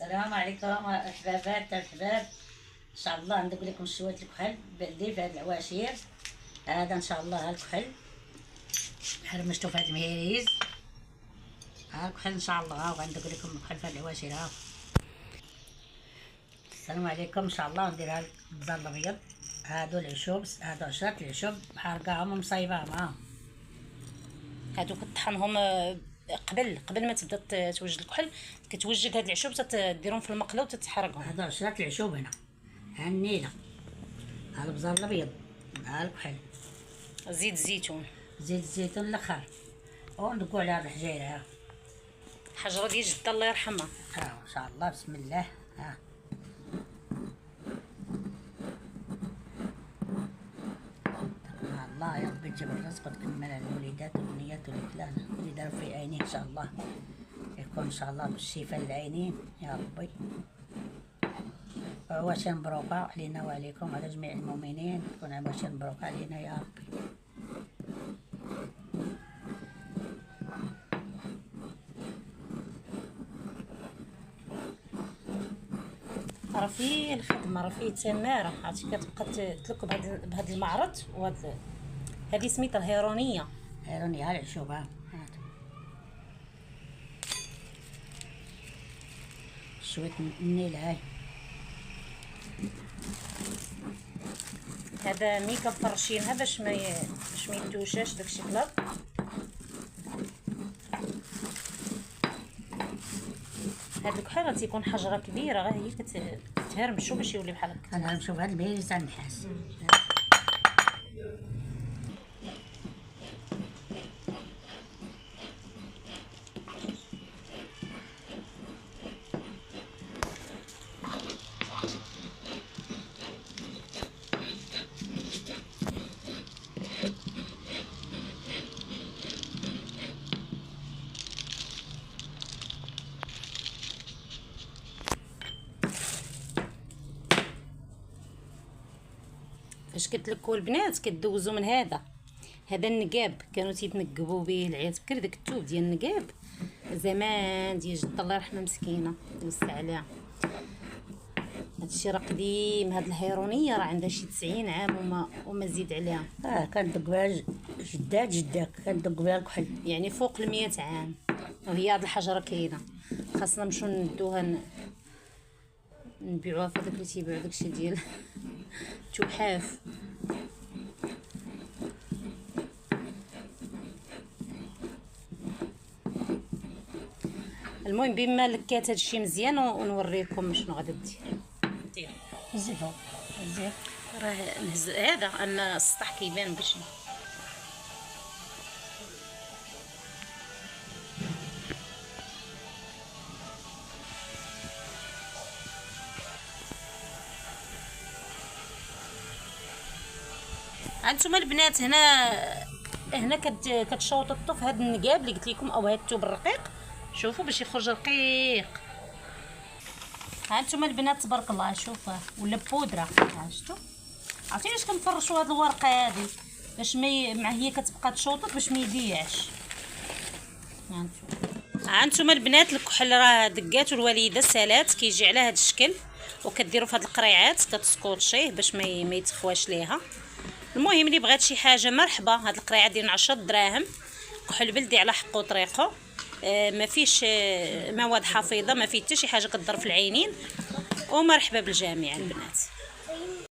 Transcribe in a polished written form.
السلام عليكم احبابات الحباب. ان شاء الله ندير لكم شويه الكحل بلدي في هاد العواشير. هذا ان شاء الله الكحل حرمشتو في هاد المهيريز. ها الكحل ان شاء الله وغندير لكم الكحل في هاد العواشير. ها السلام عليكم. ان شاء الله ندير هاد البزار الابيض. هادو العشوب، هادو 10 العشوب محرقاهم ومصايباهم. ها هادو كطحنهم قبل ما تبدا توجد الكحل، كتوجد هاد العشوب تديرهم في المقله وتتحرقهم. هادو 10 العشوب. هنا ها النيله، ها البزار الابيض، ها الكحل، زيت الزيتون، زيت الزيتون الاخر، وندقوا على هاد الحجيره. ها حجره ديال جده الله يرحمها. ها ان شاء الله بسم الله. ها الله يا ربي تجيب الرزق وتكمل على الوليدات والبنيات والكلان اللي داروا في عينيه. ان شاء الله يكون ان شاء الله بالشفاء للعينين يا ربي. عواشر مبروكه علينا وعليكم وعلى جميع المؤمنين. تكون عواشر مبروكه علينا يا ربي. راه فيه الخدمه، راه فيه تماره. عرفتي كتبقى تلك بهاد المعرض. وهاد هذه سميتها الهيرونيه. هيرونيه العشوب. ها شويه النيل. هاي هذا مي كنفرشينها باش ما يدوشاش داكشي كلاض. هاد الكحل تيكون حجره كبيره، غير هي كتهرمشو باش يولي بحال هكا. كنهرمشو بهاد المهيريز تاع النحاس. فاش كتلكوا البنات كدوزوا من هذا النقاب. كانوا تيتنقبوا به العيال بكري، داك الثوب ديال النقاب زمان ديال جده الله يرحمها مسكينه توسع عليها. هادشي راه قديم. هاد الهيرونيه راه عندها شي 90 عام وما زيد عليها. كندق بها جدك كندق بها الكحل، يعني فوق 100 عام وهي هاد الحجره كاينه. خاصنا نمشيو ندوها نبيعوها في داك اللي تيبيعوا داكشي ديال تحاف. المهم بما لكات هادشي مزيان ونوريكم شنو غادي دير. نزيدو نزيد. راه نهز هذا ان السطح كيبان باش هانتوما البنات. هنا كتشوططوا في هذا النقاب اللي قلت لكم او هذا الثوب الرقيق. شوفوا باش يخرج رقيق. هانتوما البنات تبارك الله. شوفوا ولا بودره. شفتوا؟ عرفتي علاش كنفرشوا هذه الورقه هذه؟ باش مع هي كتبقى تشوطط باش ما يضيعش. هانتوما البنات الكحل راه دقاتو الوالده سالات كيجي على هذا الشكل، وكديروا في هذه القريعات كتسكوطشيه باش ما يتخواش ليها. المهم اللي بغات شي حاجه مرحبا. هاد القريعه ديال 10 دراهم كحل بلدي على حقه طريقه. ما فيش مواد حافظه، ما فيه حتى شي حاجه كضر في العينين. ومرحبا بالجميع البنات.